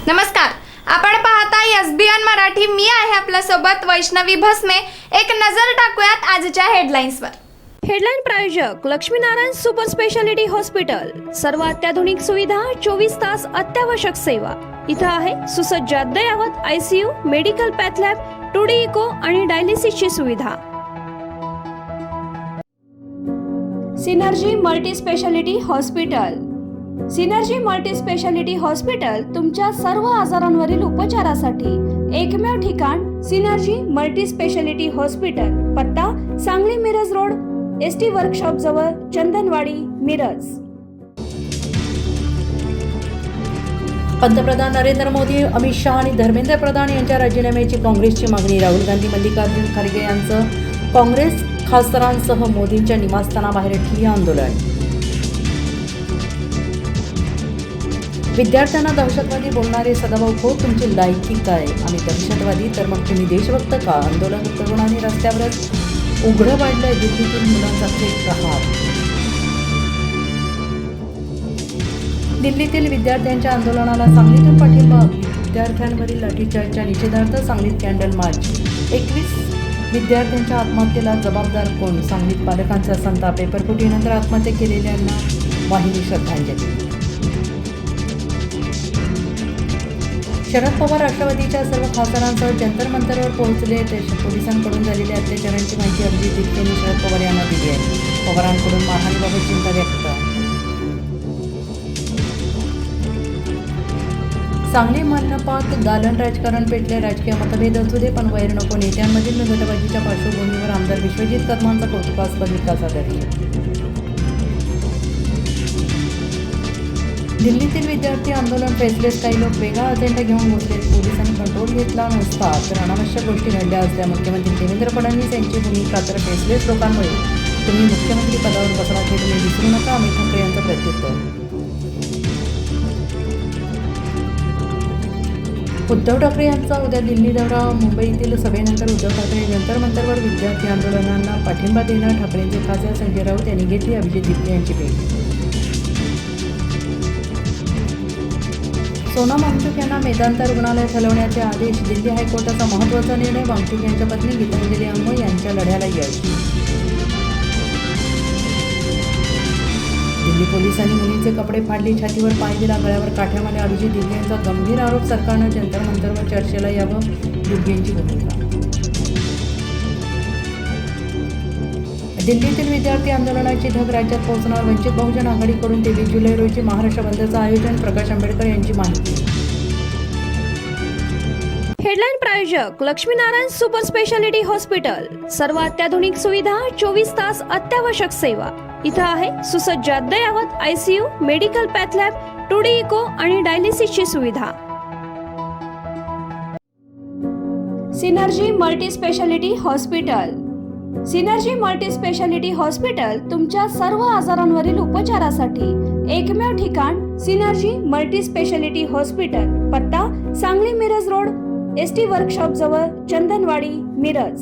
नमस्कार, आपण पाहताय एसबीएन मराठी. मी आहे आपल्या सोबत वैष्णवी भस्मे. एक नजर टाकूयात आजच्या हेडलाईन्सवर. हेडलाईन प्रायोजक लक्ष्मीनारायण सुपर स्पेशालिटी हॉस्पिटल. सर्व अत्याधुनिक सुविधा, 24 तास अत्यावश्यक सेवा. इथं आहे सुसज्ज अद्ययावत ICU, medical path lab, 2D echo आणि डायलिसिसची सुविधा. Synergy multi speciality hospital. Synergy multi speciality hospital तुमच्या सर्व आजारांवरील उपचारासाठी एकमेव ठिकाण. Synergy multi speciality hospital. पत्ता Sangli Miraj road, ST workshop जवळ, चंदनवाडी, मिरज. पंतप्रधान नरेंद्र मोदी, अमित शहा आणि धर्मेंद्र प्रधान यांच्या राजीनाम्याची काँग्रेसची मागणी. राहुल गांधी, मल्लिकार्जुन खरगे यांचं काँग्रेस खासदारांसह मोदींच्या निवासस्थानाबाहेर ठिय्या आंदोलन. विद्यार्थ्यांना दहशतवादी बोलणारे सदाभाऊ खोत, तुमची लायकी काय? आम्ही दहशतवादी तर मग तुम्ही देशभक्त का? आंदोलन तरुणांनी रस्त्यावरच उघडं पाडलंय. दिल्लीतील मुलांचा थेट प्रहार. दिल्लीतील विद्यार्थ्यांच्या आंदोलनाला सांगलीतून पाठिंबा. विद्यार्थ्यांवरील लाठीचार्जच्या निषेधार्थ सांगलीत कॅन्डल मार्च. 21 विद्यार्थ्यांच्या आत्महत्येला जबाबदार कोण? सांगलीत पालकांचा संताप. पेपरफुटीनंतर आत्महत्या केलेल्यांना वाहिली श्रद्धांजली. शरद पवार राष्ट्रवादीच्या सर्व खासदारांसह जंतर मंतरवर पोहोचले. पोलिसांकडून झालेल्या अत्याचारांची माहिती अभिजित दिपकेंनी शरद पवार यांना दिली आहे. पवारांकडून मारहाणीबाबत चिंता व्यक्त. सांगली मनपात दालन राजकारण पेटले. राजकीय मतभेद असू दे पण वैर नको. नेत्यांमधील गटबाजीच्या पार्श्वभूमीवर आमदार विश्वजित कदमांचा कौतुकास्पद विकासादर्श. दिल्लीतील विद्यार्थी आंदोलन फेसलेस. काही लोक वेगळा अजेंडा घेऊन घुसले. पोलिसांनी कंट्रोल घेतला नसता तर अनावश्यक गोष्टी घडल्या असल्या. मुख्यमंत्री देवेंद्र फडणवीस यांची भूमिका. तर फेसलेस लोकांमुळे तुम्ही मुख्यमंत्री पदावर बसलात हे तुम्ही विसरू नका. अमित ठाकरे यांचं प्रत्युत्तर. उद्धव ठाकरे यांचा उद्या दिल्ली दौरा. मुंबईतील सभेनंतर उद्धव ठाकरे जंतर मंतरवर विद्यार्थी आंदोलनांना पाठिंबा देणार. ठाकरेंचे खासदार संजय राऊत यांनी घेतली अभिजित दिपके यांची भेट. सोनम वांगचुक यांना मेदांता रुग्णालयात हलवण्याचे आदेश. दिल्ली हायकोर्टाचा महत्त्वाचा निर्णय. वांगचुक यांच्या पत्नी गीतांजली अंमो यांच्या लढ्याला यश. दिल्ली पोलिसांनी मुलीचे कपडे फाडले, छातीवर पाय दिला, गळ्यावर काठ्या मारल्या. अभिजित दिपके यांचा गंभीर आरोप. सरकारनं जंतर मंतरवर चर्चेला यावं. दिपके यांची भूमिका. दिल्लीतील विद्यार्थी आंदोलनाची धग राज्यात पोहोचणार. वंचित बहुजन आघाडीकडून 23 जुलै रोजी महाराष्ट्र बंदचं आयोजन. प्रकाश आंबेडकर यांची माहिती. हेडलाईन प्रायोजक लक्ष्मीनारायण सुपर स्पेशालिटी हॉस्पिटल. सर्व अत्याधुनिक सुविधा, 24 तास अत्यावश्यक सेवा. इथं आहे सुसज्ज अद्ययावत ICU, medical path lab, 2D echo आणि डायलिसिसची सुविधा. Synergy multi speciality hospital. Synergy multi speciality hospital तुमच्या सर्व आजारांवरील उपचारासाठी एकमेव ठिकाण. Synergy multi speciality hospital. पत्ता Sangli Miraj road, ST workshop जवळ, चंदनवाडी, मिरज.